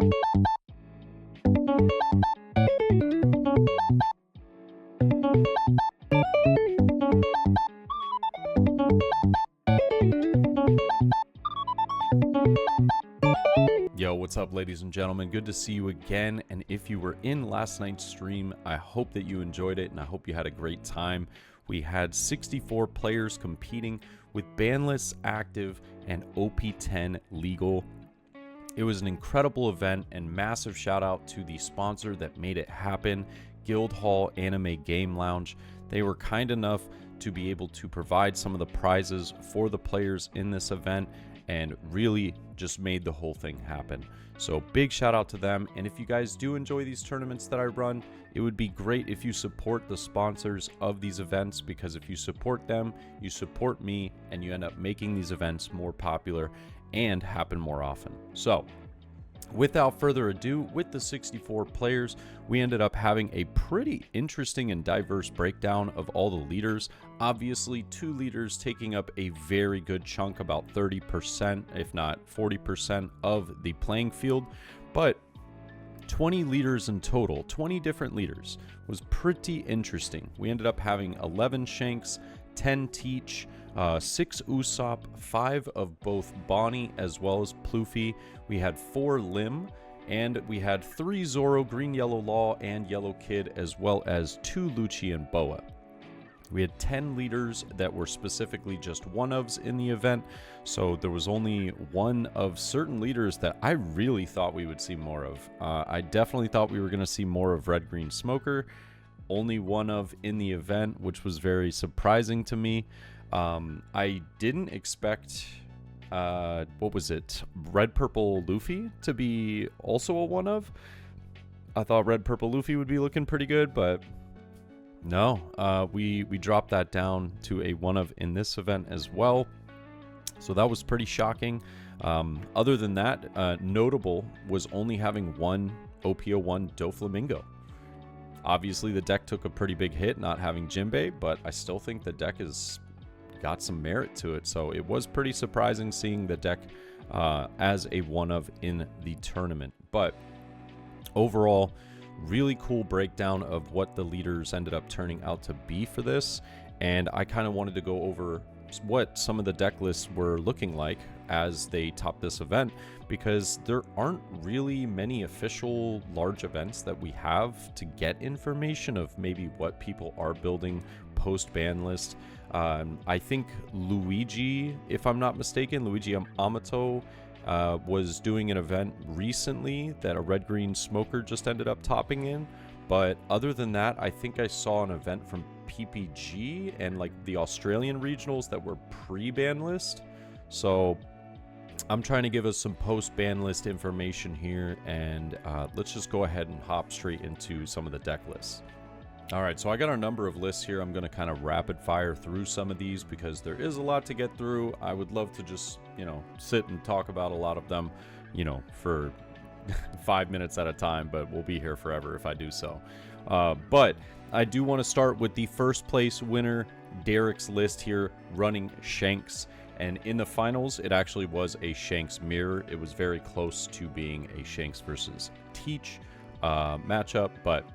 Yo, what's up, ladies and gentlemen? Good to see you again. And if you were in last night's stream, I hope that you enjoyed it and I hope you had a great time. We had 64 players competing with Banlist active and OP10 legal. It was an incredible event, and massive shout out to the sponsor that made it happen, GuildHall Anime Game Lounge. They were kind enough to be able to provide some of the prizes for the players in this event and really just made the whole thing happen. So big shout out to them. And if you guys do enjoy these tournaments that I run, it would be great if you support the sponsors of these events, because if you support them, you support me, and you end up making these events more popular and happen more often. So without further ado, with the 64 players, we ended up having a pretty interesting and diverse breakdown of all the leaders. Obviously, 2 leaders taking up a very good chunk, about 30%, if not 40% of the playing field, but 20 leaders in total, 20 different leaders, was pretty interesting. We ended up having 11 Shanks, 10 Teach, 6 Usopp, 5 of both Bonney as well as Luffy. We had 4 Lim, and we had 3 Zoro, Green Yellow Law, and Yellow Kid, as well as 2 Lucci and Boa. We had 10 leaders that were specifically just one-ofs in the event, so there was only one of certain leaders that I really thought we would see more of. I definitely thought we were going to see more of Red Green Smoker. Only one of in the event, which was very surprising to me. I didn't expect, what was it, Red Purple Luffy to be also a one of. I thought Red Purple Luffy would be looking pretty good, but no, we dropped that down to a one of in this event as well. So that was pretty shocking. Other than that, notable was only having one OP10 Doflamingo. Obviously, the deck took a pretty big hit not having Jinbei, but I still think the deck has got some merit to it. So it was pretty surprising seeing the deck as a one of in the tournament. But overall, really cool breakdown of what the leaders ended up turning out to be for this. And I kind of wanted to go over what some of the deck lists were looking like as they topped this event, because there aren't really many official large events that we have to get information of maybe what people are building post ban list. I think Luigi, if I'm not mistaken, Luigi Amato was doing an event recently that a Red Green Smoker just ended up topping in. But other than that, I think I saw an event from PPG and like the Australian regionals that were pre-ban list. So I'm trying to give us some post-ban list information here, and let's just go ahead and hop straight into some of the deck lists. All right, so I got a number of lists here. I'm going to kind of rapid fire through some of these because there is a lot to get through. I would love to just, sit and talk about a lot of them, for 5 minutes at a time, but we'll be here forever if I do so. But I do want to start with the first place winner, Derek's list here, running Shanks. And in the finals, it actually was a Shanks mirror. It was very close to being a Shanks versus Teach matchup, but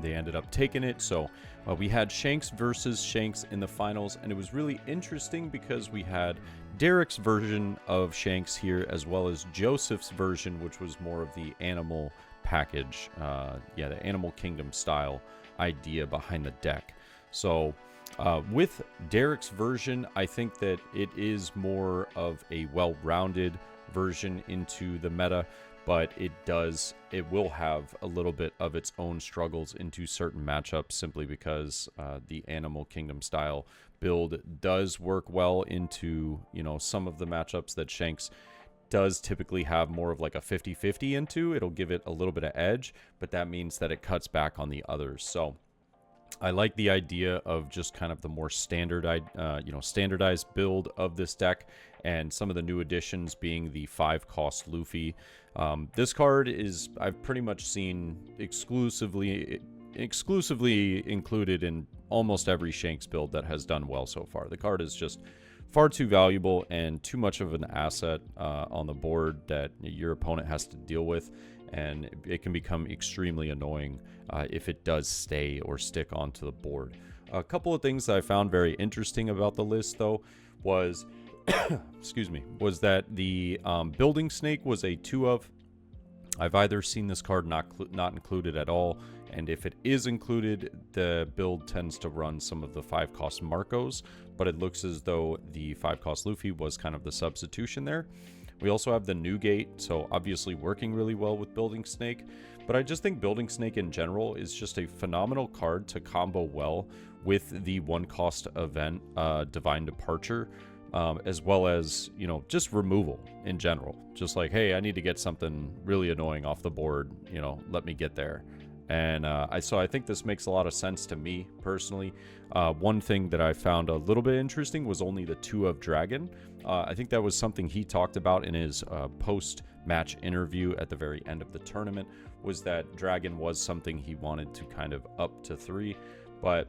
they ended up taking it. So we had Shanks versus Shanks in the finals, and it was really interesting because we had Derek's version of Shanks here, as well as Joseph's version, which was more of the animal package, the Animal Kingdom style idea behind the deck. So with Derek's version, I think that it is more of a well-rounded version into the meta, but it will have a little bit of its own struggles into certain matchups, simply because the Animal Kingdom style build does work well into, some of the matchups that Shanks does typically have more of like a 50-50 into. It'll give it a little bit of edge, but that means that it cuts back on the others. So I like the idea of just kind of the more standardized build of this deck, and some of the new additions being the 5-cost Luffy. This card is, I've pretty much seen exclusively included in almost every Shanks build that has done well so far. The card is just far too valuable and too much of an asset on the board that your opponent has to deal with, and it can become extremely annoying if it does stay or stick onto the board. A couple of things that I found very interesting about the list, though, was excuse me, was that the building snake was a 2 of. I've either seen this card not included at all, and if it is included, the build tends to run some of the 5-cost Marcos, but it looks as though the 5-cost Luffy was kind of the substitution there. We also have the New Gate, so obviously working really well with Building Snake, but I just think Building Snake in general is just a phenomenal card to combo well with the 1-cost event, Divine Departure, as well as, you know, just removal in general. Just like, hey, I need to get something really annoying off the board, you know, let me get there. And so I think this makes a lot of sense to me personally. One thing that I found a little bit interesting was only the 2 of Dragon. I think that was something he talked about in his post-match interview at the very end of the tournament, was that Dragon was something he wanted to kind of up to 3, but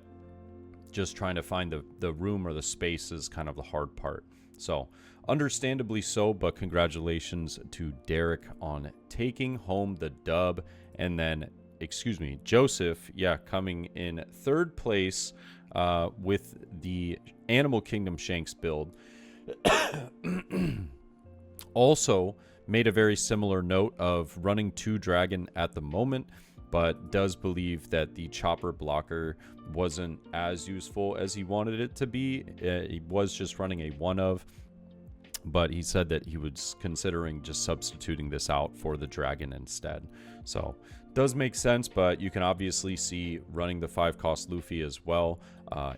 just trying to find the room or the space is kind of the hard part. So understandably so, but congratulations to Derek on taking home the dub. And then, excuse me, Joseph, coming in 3rd place with the Animal Kingdom Shanks build. Also made a very similar note of running 2 Dragon at the moment, but does believe that the chopper blocker wasn't as useful as he wanted it to be. He was just running a 1 of, but he said that he was considering just substituting this out for the Dragon instead. So does make sense, but you can obviously see running the 5-cost Luffy as well.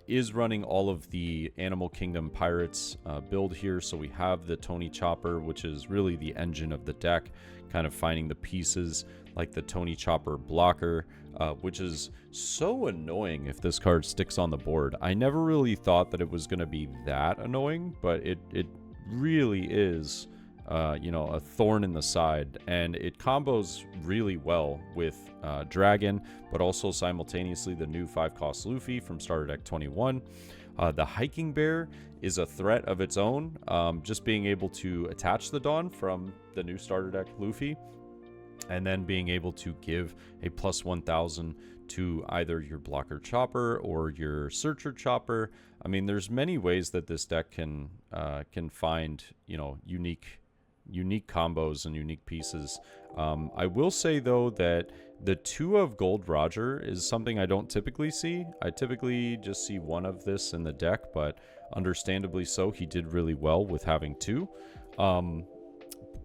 Is running all of the Animal Kingdom Pirates build here. So we have the Tony Chopper, which is really the engine of the deck, kind of finding the pieces like the Tony Chopper blocker, which is so annoying if this card sticks on the board. I never really thought that it was going to be that annoying, but it really is, you know, a thorn in the side, and it combos really well with Dragon, but also simultaneously the new 5-cost Luffy from Starter Deck 21. The Hiking Bear is a threat of its own, just being able to attach the Dawn from the new Starter Deck Luffy, and then being able to give a plus 1,000 to either your blocker chopper or your searcher chopper. I mean, there's many ways that this deck can find, you know, unique combos and unique pieces. I will say though that the 2 of Gold Roger is something I don't typically see. I typically just see 1 of this in the deck, but understandably so, he did really well with having 2.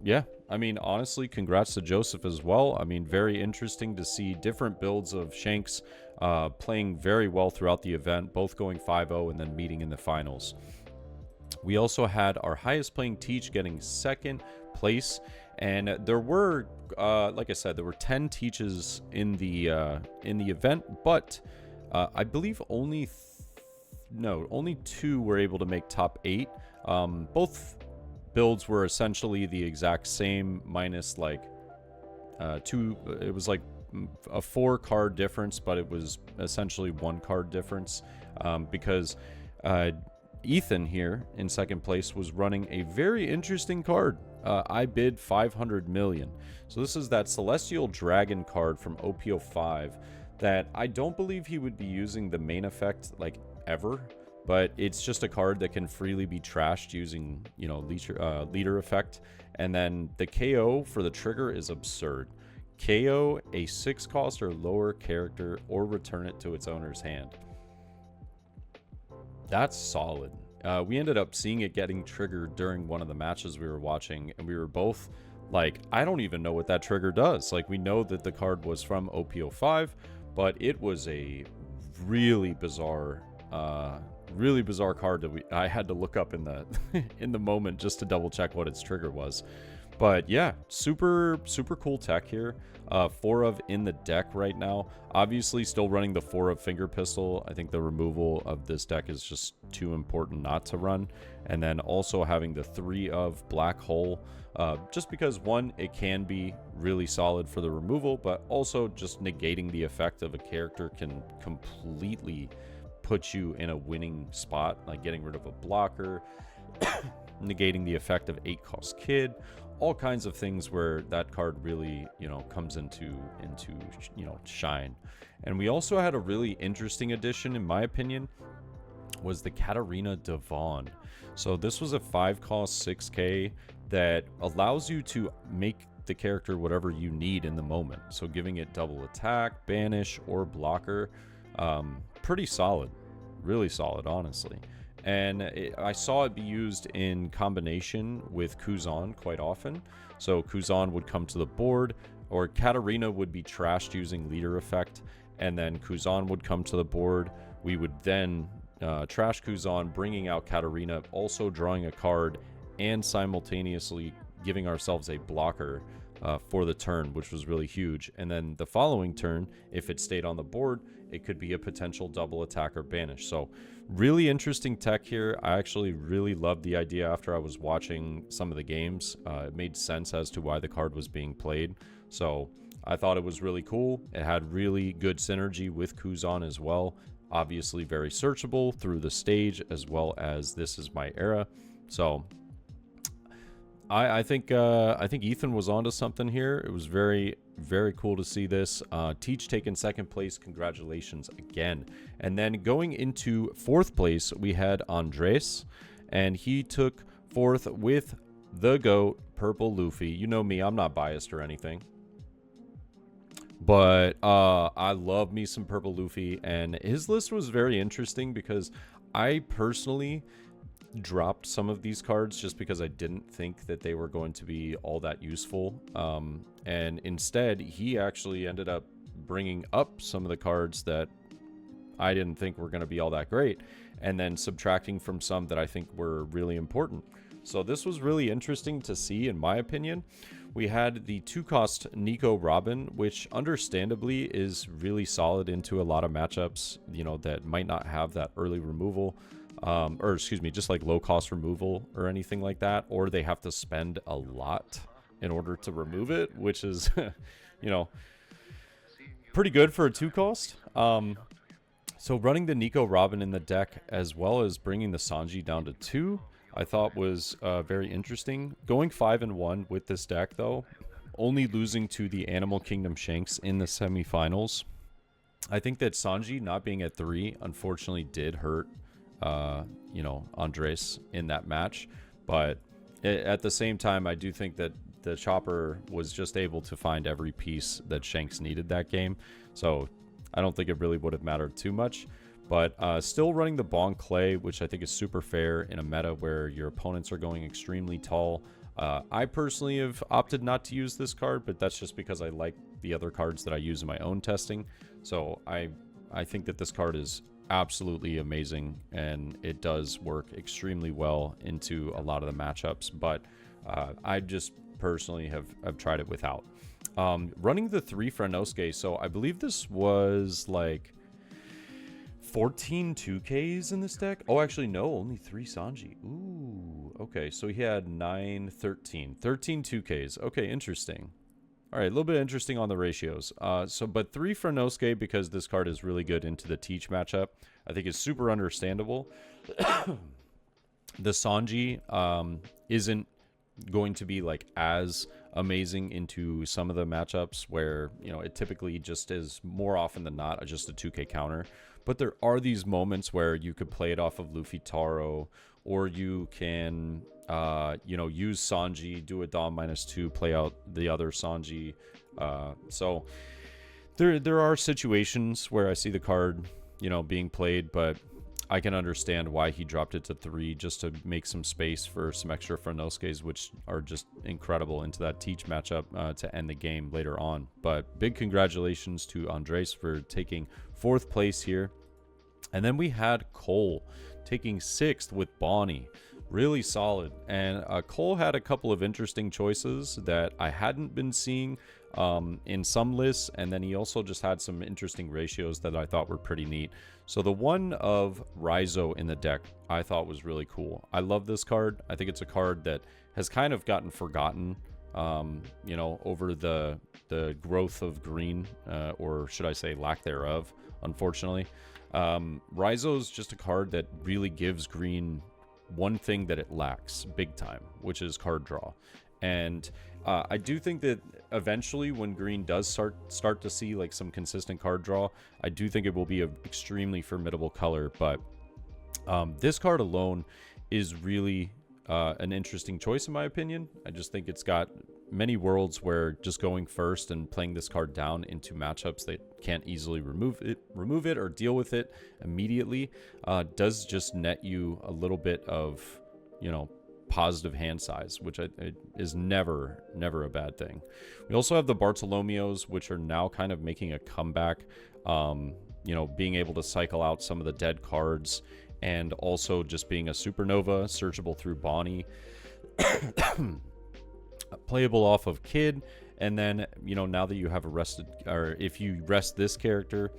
Yeah, I mean, honestly, congrats to Joseph as well. I mean, very interesting to see different builds of Shanks playing very well throughout the event, both going 5-0 and then meeting in the finals. We also had our highest playing Teach getting 2nd place, and there were, like I said, there were 10 Teaches in the event, but I believe only 2 were able to make top 8. Both builds were essentially the exact same, minus like 2. It was like a 4 card difference, but it was essentially 1 card difference, because Ethan here in 2nd place was running a very interesting card. I bid 500 million. So this is that Celestial Dragon card from OP10 that I don't believe he would be using the main effect like ever, but it's just a card that can freely be trashed using, you know, leader effect. And then the KO for the trigger is absurd. KO a 6-cost or lower character or return it to its owner's hand. That's solid. We ended up seeing it getting triggered during one of the matches we were watching, and we were both like, I don't even know what that trigger does. Like, we know that the card was from OP10, but it was a really bizarre card that I had to look up in the in the moment just to double check what its trigger was. But yeah, super cool tech here. 4 of in the deck right now. Obviously still running the 4 of Finger Pistol. I think the removal of this deck is just too important not to run. And then also having the 3 of Black Hole, just because 1, it can be really solid for the removal, but also just negating the effect of a character can completely put you in a winning spot, like getting rid of a blocker, negating the effect of 8-cost Kid, all kinds of things where that card really, comes into shine. And we also had a really interesting addition, in my opinion, was the Katarina Devon. So this was a 5-cost 6K that allows you to make the character whatever you need in the moment. So giving it double attack, banish, or blocker. Pretty solid. Really solid, honestly. And I saw it be used in combination with Kuzan quite often. So Kuzan would come to the board, or Katarina would be trashed using leader effect, and then Kuzan would come to the board. We would then trash Kuzan, bringing out Katarina, also drawing a card, and simultaneously giving ourselves a blocker for the turn, which was really huge. And then the following turn, if it stayed on the board, it could be a potential double attack or banish. So really interesting tech here. I actually really loved the idea after I was watching some of the games. It made sense as to why the card was being played. So I thought it was really cool. It had really good synergy with Kuzan as well. Obviously very searchable through the stage, as well as This Is My Era. So I think Ethan was onto something here. It was very, very cool to see this. Teach taking second place. Congratulations again. And then going into fourth place, we had Andres, and he took fourth with the GOAT, Purple Luffy. You know me, I'm not biased or anything. But I love me some Purple Luffy, and his list was very interesting because I personally dropped some of these cards just because I didn't think that they were going to be all that useful. And instead, he actually ended up bringing up some of the cards that I didn't think were going to be all that great, and then subtracting from some that I think were really important. So this was really interesting to see, in my opinion. We had the 2-cost Nico Robin, which understandably is really solid into a lot of matchups, that might not have that early removal. Or excuse me, just like low cost removal or anything like that, or they have to spend a lot in order to remove it, which is, pretty good for a 2-cost. So running the Nico Robin in the deck, as well as bringing the Sanji down to 2, I thought was very interesting. Going 5-1 with this deck, though, only losing to the Animal Kingdom Shanks in the semifinals. I think that Sanji not being at 3, unfortunately, did hurt Andres in that match. But at the same time, I do think that the Chopper was just able to find every piece that Shanks needed that game. So I don't think it really would have mattered too much. But still running the Bon Clay, which I think is super fair in a meta where your opponents are going extremely tall. I personally have opted not to use this card, but that's just because I like the other cards that I use in my own testing. So I think that this card is absolutely amazing, and it does work extremely well into a lot of the matchups, but I just personally have tried it without. Running the 3 Franosuke, so I believe this was like 14 2Ks in this deck. Oh, actually, no, only 3 Sanji. Ooh, okay, so he had 9, 13 2Ks. Okay, interesting. All right, a little bit interesting on the ratios. But 3 Franosuke, because this card is really good into the Teach matchup, I think is super understandable. The Sanji isn't going to be like as amazing into some of the matchups where, it typically just is more often than not just a 2K counter. But there are these moments where you could play it off of Luffy Taro, or you can use Sanji, do a Dom -2, play out the other Sanji. So there are situations where I see the card, being played, but I can understand why he dropped it to 3 just to make some space for some extra Franosuke's, which are just incredible into that Teach matchup to end the game later on. But big congratulations to Andres for taking 4th place here. And then we had Cole taking 6th with Bonney. Really solid. And Cole had a couple of interesting choices that I hadn't been seeing in some lists, and then he also just had some interesting ratios that I thought were pretty neat. So the one of Raizo in the deck I thought was really cool. I love this card. I think it's a card that has kind of gotten forgotten over the growth of green, or should I say lack thereof, unfortunately. Raizo's just a card that really gives green one thing that it lacks big time, which is card draw. And I do think that eventually when green does start to see like some consistent card draw, I do think it will be an extremely formidable color. But this card alone is really an interesting choice in my opinion. I just think it's got many worlds where just going first and playing this card down into matchups that can't easily remove it or deal with it immediately does just net you a little bit of, you know, positive hand size, which is never a bad thing. We also have the Bartolomeos, which are now kind of making a comeback, you know, being able to cycle out some of the dead cards, and also just being a supernova searchable through Bonney, playable off of Kid. And then, you know, now that you have arrested, or if you rest this character,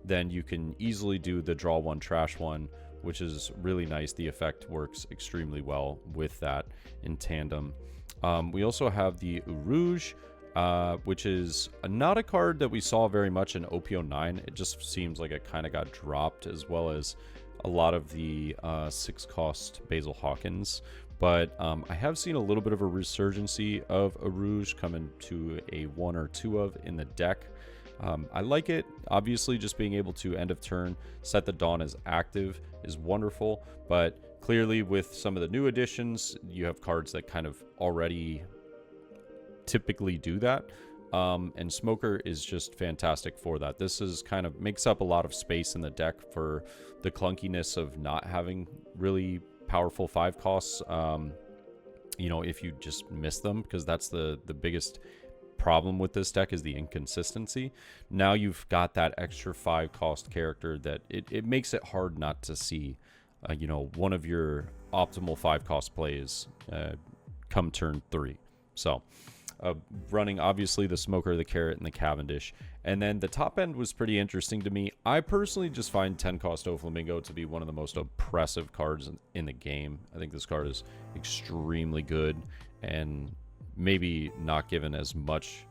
then you can easily do the draw one trash one, which is really nice. The effect works extremely well with that in tandem. We also have the Rouge, which is not a card that we saw very much in OP10. It just seems like it kind of got dropped, as well as a lot of the 6-cost Basil Hawkins. But I have seen a little bit of a resurgency of a Rouge coming to a 1 or 2 of in the deck. I like it. Obviously, just being able to end of turn set the Dawn as active is wonderful, but clearly with some of the new additions, you have cards that kind of already typically do that. And Smoker is just fantastic for that. This is kind of makes up a lot of space in the deck for the clunkiness of not having really powerful 5 costs. You know, if you just miss them, because that's the biggest problem with this deck is the inconsistency. Now you've got that extra 5-cost character that it makes it hard not to see, you know, one of your optimal 5-cost plays come turn 3. So running obviously the Smoker, the Carrot, and the Cavendish. And then the top end was pretty interesting to me. I personally just find 10-cost Doflamingo to be one of the most oppressive cards in the game. I think this card is extremely good and maybe not given as much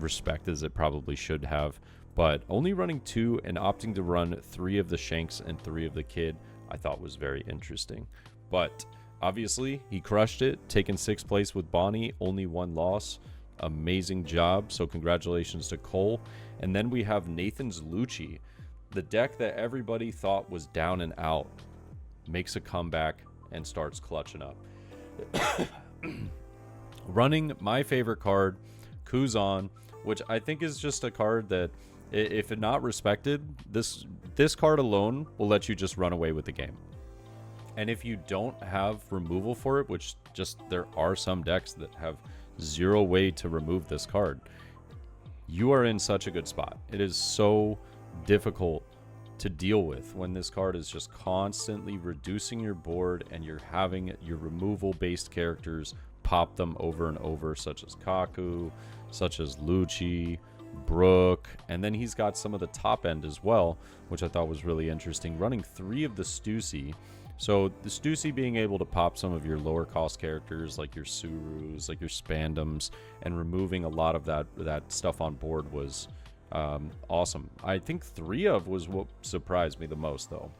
respect as it probably should have. But only running 2 and opting to run 3 of the Shanks and 3 of the Kid, I thought was very interesting. But obviously, he crushed it, taking 6th place with Bonney, only 1 loss. Amazing job. So congratulations to Cole. And then we have Nathan's Lucci. The deck that everybody thought was down and out makes a comeback and starts clutching up. Running my favorite card, Kuzan, which I think is just a card that, if it not respected, this card alone will let you just run away with the game. And if you don't have removal for it, which just there are some decks that have 0 way to remove this card, you are in such a good spot. It is so difficult to deal with when this card is just constantly reducing your board and you're having your removal based characters pop them over and over, such as Kaku, such as Lucci, Brook, and then he's got some of the top end as well, which I thought was really interesting, running 3 of the Stussy. So the Stussy being able to pop some of your lower cost characters like your Surus, like your Spandums, and removing a lot of that stuff on board was awesome. I think 3 of was what surprised me the most, though.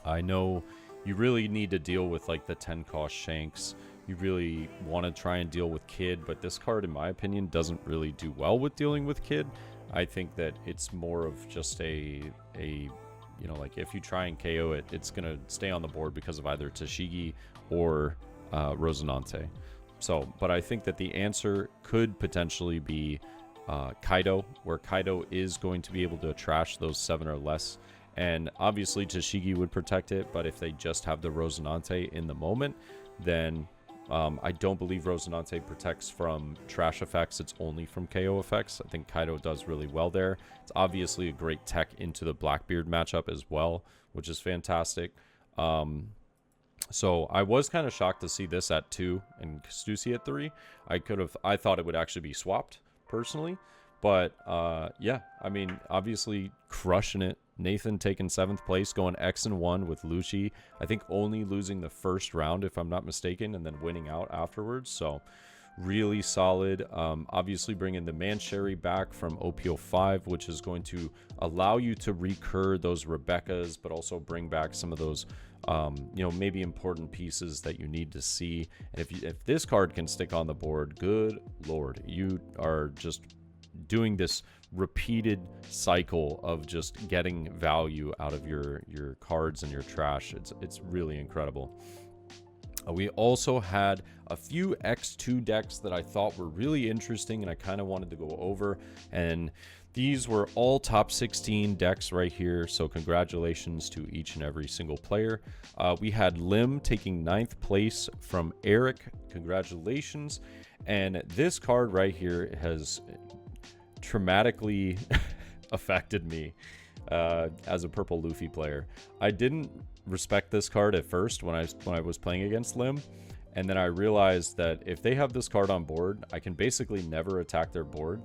I know you really need to deal with like the 10 cost Shanks. You really want to try and deal with Kid, but this card, in my opinion, doesn't really do well with dealing with Kid. I think that it's more of just a you know, like if you try and KO it, it's going to stay on the board because of either Tashigi or Rosinante. So, but I think that the answer could potentially be Kaido, where Kaido is going to be able to trash those 7 or less. And obviously Tashigi would protect it, but if they just have the Rosinante in the moment, then I don't believe Rosinante protects from trash effects. It's only from KO effects. I think Kaido does really well there. It's obviously a great tech into the BlackBeard matchup as well, which is fantastic. So I was kind of shocked to see this at 2 and Stussy at 3. I thought it would actually be swapped personally, but yeah, I mean, obviously crushing it. Nathan taking 7th place, going X and 1 with Lucci. I think only losing the first round, if I'm not mistaken, and then winning out afterwards. So really solid. Obviously bringing the Mancherry back from OP05, which is going to allow you to recur those Rebeccas, but also bring back some of those maybe important pieces that you need to see. And if this card can stick on the board, good lord, you are just doing this repeated cycle of just getting value out of your cards and your trash. It's really incredible. We also had a few X2 decks that I thought were really interesting and I kind of wanted to go over, and these were all top 16 decks right here, so congratulations to each and every single player. We had Lim taking 9th place from Eric, congratulations. And this card right here has traumatically affected me as a purple Luffy player. I didn't respect this card at first when I was playing against Lim, and then I realized that if they have this card on board, I can basically never attack their board,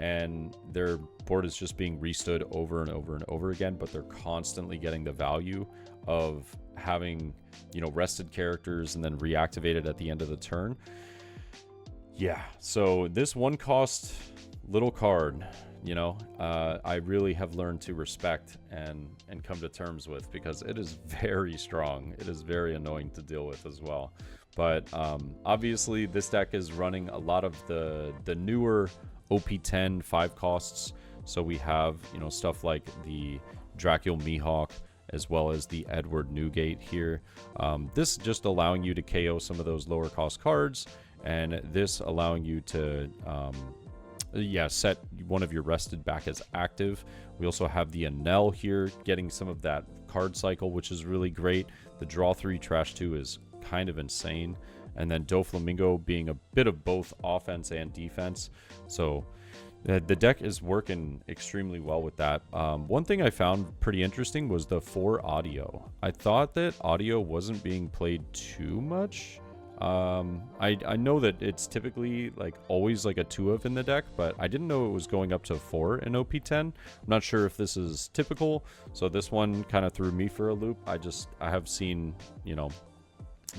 and their board is just being restood over and over and over again, but they're constantly getting the value of having, rested characters and then reactivated at the end of the turn. Yeah, so this one cost little card, I really have learned to respect and come to terms with, because it is very strong. It is very annoying to deal with as well. But obviously this deck is running a lot of the newer OP10 5 costs. So we have, stuff like the Dracul Mihawk, as well as the Edward Newgate here. This just allowing you to KO some of those lower cost cards, and this allowing you to set one of your rested back as active. We also have the Enel here, getting some of that card cycle, which is really great. The draw 3 trash 2 is kind of insane, and then Doflamingo being a bit of both offense and defense. So the deck is working extremely well with that. One thing I found pretty interesting was the 4 audio. I thought that audio wasn't being played too much. I know that it's typically always a 2 of in the deck, but I didn't know it was going up to 4 in OP10. I'm not sure if this is typical, so this one kind of threw me for a loop. I have seen,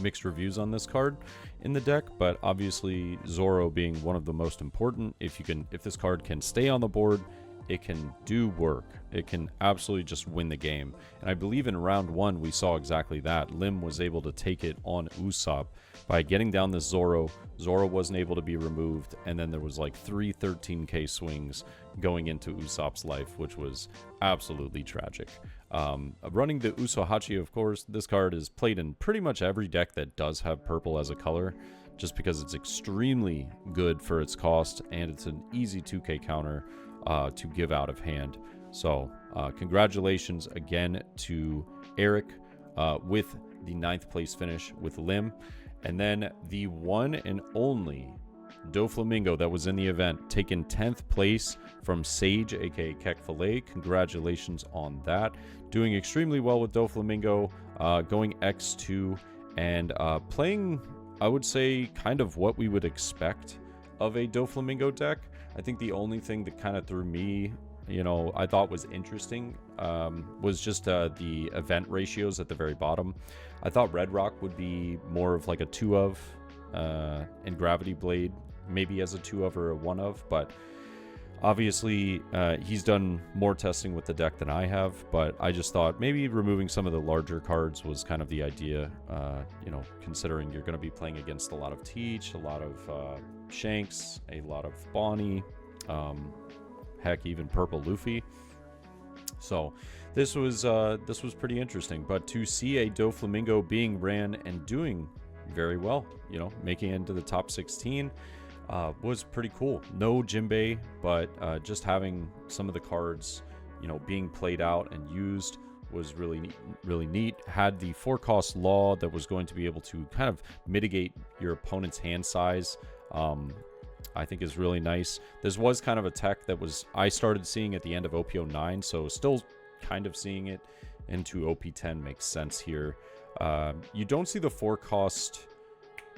mixed reviews on this card in the deck, but obviously Zoro being one of the most important. If this card can stay on the board, it can do work. It can absolutely just win the game. And I believe in round 1 we saw exactly that. Lim was able to take it on Usopp by getting down this Zoro. Zoro wasn't able to be removed, and then there was 3 13k swings going into Usopp's life, which was absolutely tragic. Running the Usohachi, of course, this card is played in pretty much every deck that does have purple as a color, just because it's extremely good for its cost, and it's an easy 2k counter to give out of hand. So congratulations again to Eric with the 9th place finish with Lim. And then the one and only Doflamingo that was in the event, taking 10th place from Sage, aka Kek Filet. Congratulations on that. Doing extremely well with Doflamingo, going X2 and playing, I would say, kind of what we would expect of a Doflamingo deck. I think the only thing that kind of threw me, I thought was interesting was just the event ratios at the very bottom. I thought Red Rock would be more of a 2 of, and Gravity Blade maybe as a 2 of or a 1 of, but obviously he's done more testing with the deck than I have. But I just thought maybe removing some of the larger cards was kind of the idea, considering you're going to be playing against a lot of Teach, a lot of Shanks, a lot of Bonney, heck, even purple Luffy. So this was pretty interesting. But to see a Doflamingo being ran and doing very well, making it into the top 16 was pretty cool. No Jinbei, but just having some of the cards, being played out and used was really neat. Had the 4-cost law that was going to be able to kind of mitigate your opponent's hand size. I think is really nice. This was kind of a tech that I started seeing at the end of OP09, so still kind of seeing it into OP10 makes sense here. You don't see the 4-cost,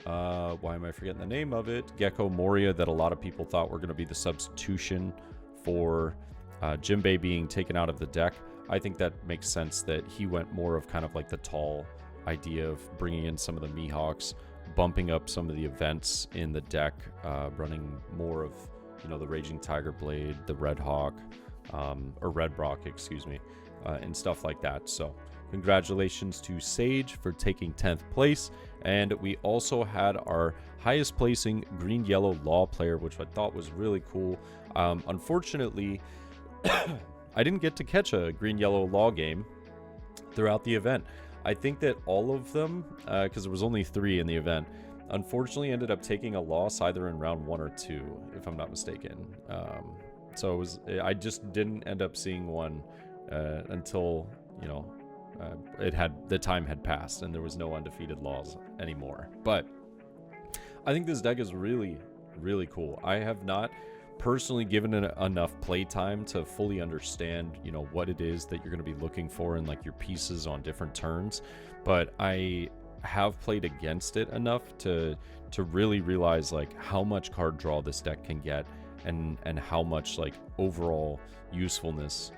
why am I forgetting the name of it? Gecko Moria, that a lot of people thought were going to be the substitution for Jinbei being taken out of the deck. I think that makes sense that he went more of kind of the tall idea of bringing in some of the Mihawks. bumping up some of the events in the deck, running more of, you know, the Raging Tiger Blade, the Red Hawk, or Red Brock, excuse me, and stuff like that. So congratulations to Sage for taking 10th place. And we also had our highest placing green yellow law player, which I thought was really cool. Unfortunately, I didn't get to catch a green yellow law game throughout the event. I think that all of them, because there was only 3 in the event, unfortunately ended up taking a loss either in round 1 or 2, if I'm not mistaken. So it was, I just didn't end up seeing one until, you know, the time had passed and there was no undefeated laws anymore. But I think this deck is really, really cool. I have not personally given it enough play time to fully understand, you know, what it is that you're going to be looking for in like your pieces on different turns, but I have played against it enough to really realize like how much card draw this deck can get, and how much like overall usefulness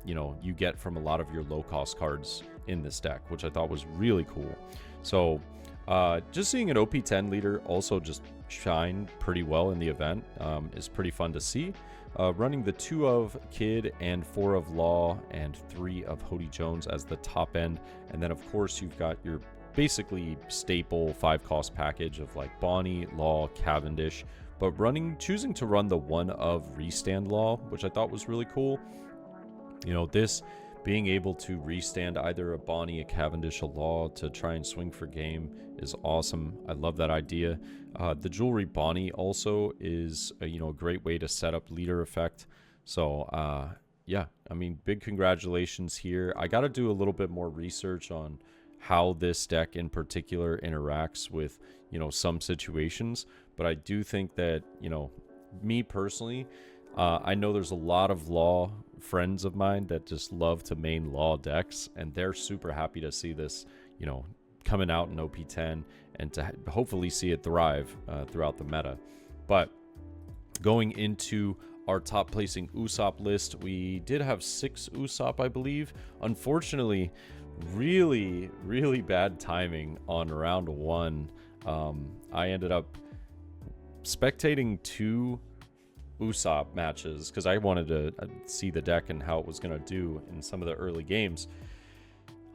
you know, you get from a lot of your low cost cards in this deck, which I thought was really cool. So just seeing an OP10 leader also just shine pretty well in the event is pretty fun to see. Running the 2 of Kid and 4 of Law and 3 of Hody Jones as the top end, and then of course you've got your basically staple 5-cost package of like Bonney, Law, Cavendish, but choosing to run the 1 of Restand Law, which I thought was really cool. You know, this being able to restand either a Bonney, a Cavendish, a Law to try and swing for game is awesome. I love that idea. The Jewelry Bonney also is you know, a great way to set up leader effect. So yeah, I mean, big congratulations here. I got to do a little bit more research on how this deck in particular interacts with, you know, some situations, but I do think that, you know, me personally, I know there's a lot of Law friends of mine that just love to main Law decks, and they're super happy to see this, you know, coming out in OP10 and to hopefully see it thrive throughout the meta. But going into our top placing Usopp list, we did have 6 Usopp, I believe. Unfortunately, really, really bad timing on round 1. I ended up spectating 2 Usopp matches because I wanted to see the deck and how it was going to do in some of the early games.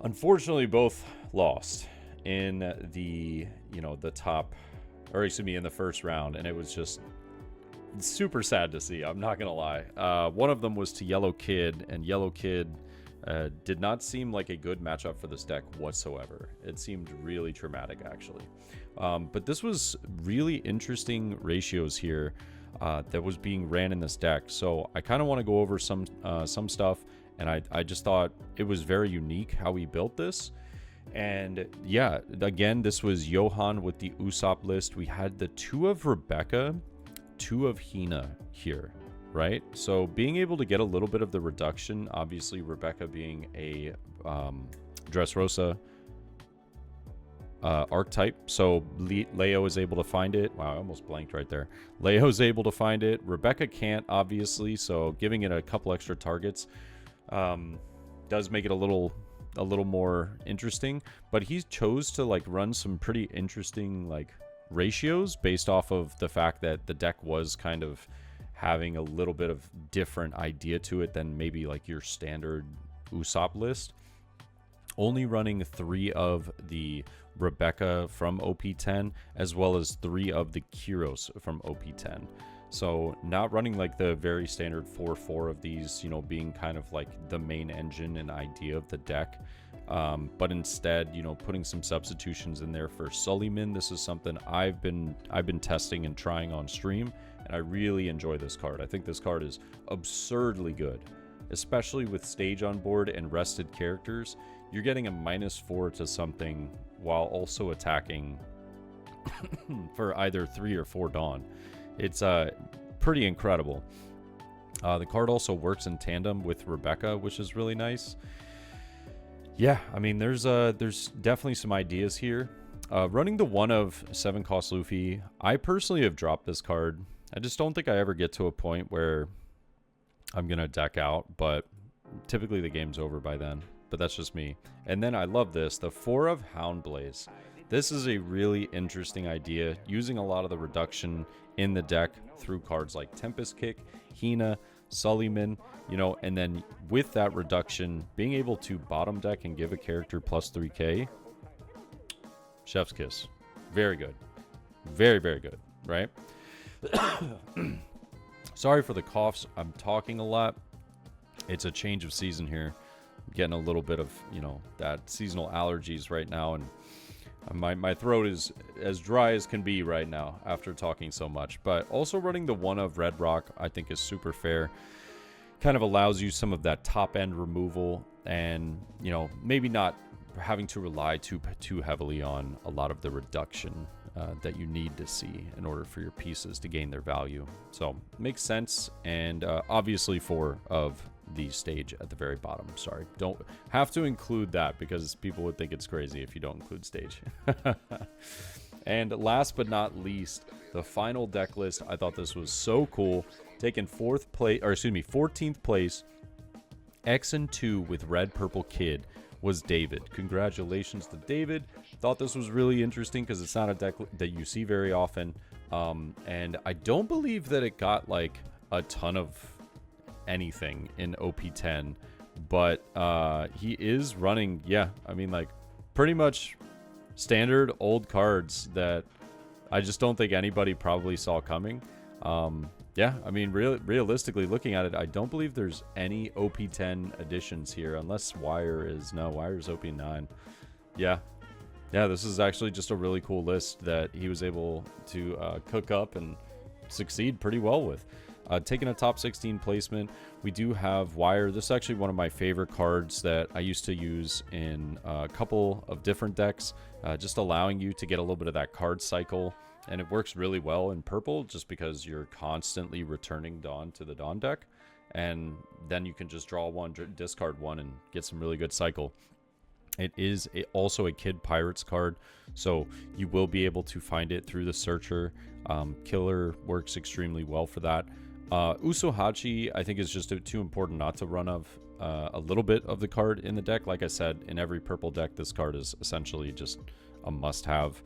Unfortunately, both lost in the, you know, the top, or excuse me, in the first round, and it was just super sad to see. I'm not gonna lie. One of them was to Yellow Kid, and Yellow Kid did not seem like a good matchup for this deck whatsoever. It seemed really traumatic, actually. But this was really interesting ratios here that was being ran in this deck. So I kind of want to go over some stuff, and I just thought it was very unique how he built this. And yeah, again, this was Johan with the Usopp list. We had the 2 of Rebecca, 2 of Hina here, right? So being able to get a little bit of the reduction, obviously Rebecca being a Dressrosa archetype, so Leo is able to find it. Wow, I almost blanked right there. Leo is able to find it. Rebecca can't, obviously, so giving it a couple extra targets does make it a little more interesting. But he chose to like run some pretty interesting like ratios based off of the fact that the deck was kind of having a little bit of different idea to it than maybe like your standard Usopp list. Only running 3 of the Rebecca from OP10 as well as 3 of the Kyros from OP10. So not running like the very standard 4/4 of these, you know, being kind of like the main engine and idea of the deck, but instead, you know, putting some substitutions in there for Suleiman. This is something I've been testing and trying on stream, and I really enjoy this card. I think this card is absurdly good, especially with stage on board and rested characters. You're getting a -4 to something while also attacking for either 3 or 4 Dawn. It's pretty incredible. The card also works in tandem with Rebecca, which is really nice. Yeah, I mean, there's definitely some ideas here. Running the 1 of 7-cost Luffy, I personally have dropped this card. I just don't think I ever get to a point where I'm going to deck out, but typically the game's over by then. But that's just me. And then I love this, the 4 of Houndblaze. This is a really interesting idea, using a lot of the reduction in the deck through cards like Tempest Kick, Hina, Sullyman, you know, and then with that reduction, being able to bottom deck and give a character plus 3k, chef's kiss. Very good. Very, very good, right? Sorry for the coughs. I'm talking a lot. It's a change of season here. I'm getting a little bit of, you know, that seasonal allergies right now, and my throat is as dry as can be right now after talking so much. But also running the one of Red Rock, I think, is super fair. Kind of allows you some of that top end removal, and, you know, maybe not having to rely too heavily on a lot of the reduction that you need to see in order for your pieces to gain their value. So makes sense. And obviously 4 of the stage at the very bottom. Sorry, don't have to include that because people would think it's crazy if you don't include stage. And last but not least, the final deck list. I thought this was so cool. Taking 14th place, X and 2 with Red Purple Kid was David. Congratulations to David. Thought this was really interesting because it's not a deck that you see very often. And I don't believe that it got like a ton of anything in OP10, but he is running, yeah, I mean, like pretty much standard old cards that I just don't think anybody probably saw coming. Yeah, I mean, realistically looking at it, I don't believe there's any OP10 additions here, unless Wire is OP9. Yeah, this is actually just a really cool list that he was able to cook up and succeed pretty well with. Taking a top 16 placement, we do have Wire. This is actually one of my favorite cards that I used to use in a couple of different decks, just allowing you to get a little bit of that card cycle. And it works really well in purple just because you're constantly returning Dawn to the Dawn deck. And then you can just draw one, discard one, and get some really good cycle. It is also a Kid Pirates card, so you will be able to find it through the searcher. Killer works extremely well for that. Usohachi, I think, is just too important not to run a little bit of the card in the deck. Like I said, in every purple deck, this card is essentially just a must-have.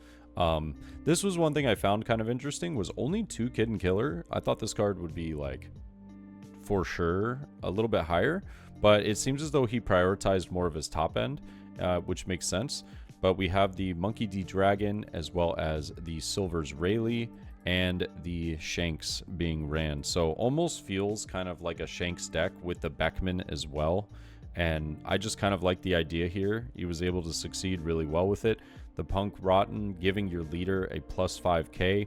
This was one thing I found kind of interesting, was only 2 Kid and Killer. I thought this card would be, like, for sure a little bit higher, but it seems as though he prioritized more of his top end, which makes sense. But we have the Monkey D. Dragon, as well as the Silver's Rayleigh, and the Shanks being ran. So almost feels kind of like a Shanks deck with the Beckman as well. And I just kind of like the idea here. He was able to succeed really well with it. The Punk Rotten giving your leader a plus 5k,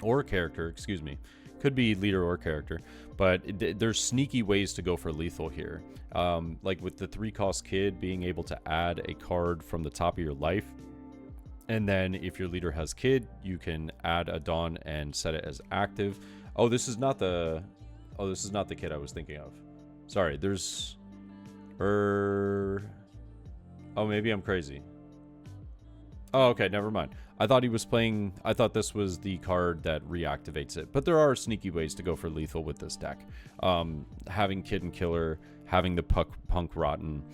or character, excuse me. Could be leader or character, but there's sneaky ways to go for lethal here. Like with the 3-cost Kid being able to add a card from the top of your life. And then if your leader has Kid, you can add a Dawn and set it as active. Oh, this is not the Kid I was thinking of. Sorry, there's oh, maybe I'm crazy. Oh, okay, never mind. I thought this was the card that reactivates it. But there are sneaky ways to go for lethal with this deck. Having Kid and Killer, having the Punk Rotten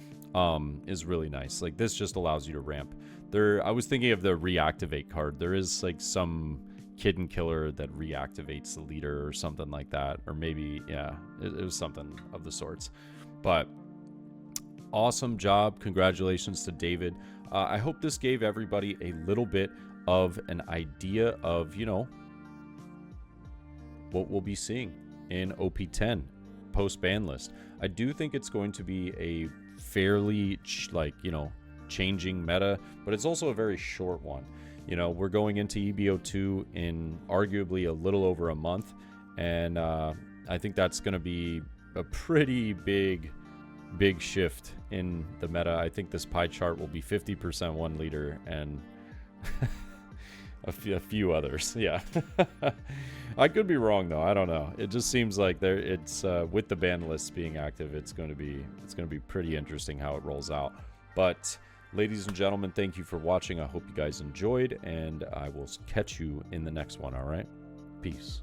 is really nice. Like, this just allows you to ramp. I was thinking of the reactivate card. There is like some Kid and Killer that reactivates the leader or something like that. Or maybe, yeah, it was something of the sorts. But awesome job. Congratulations to David. I hope this gave everybody a little bit of an idea of, you know, what we'll be seeing in OP10 post ban list. I do think it's going to be a fairly, like, you know, changing meta, but it's also a very short one. You know, we're going into EBO2 in arguably a little over a month, and I think that's going to be a pretty big shift in the meta. I think this pie chart will be 50% one leader and a few others. Yeah. I could be wrong though. I don't know. It just seems like it's with the ban lists being active, it's going to be pretty interesting how it rolls out. But ladies and gentlemen, thank you for watching. I hope you guys enjoyed, and I will catch you in the next one. All right. Peace.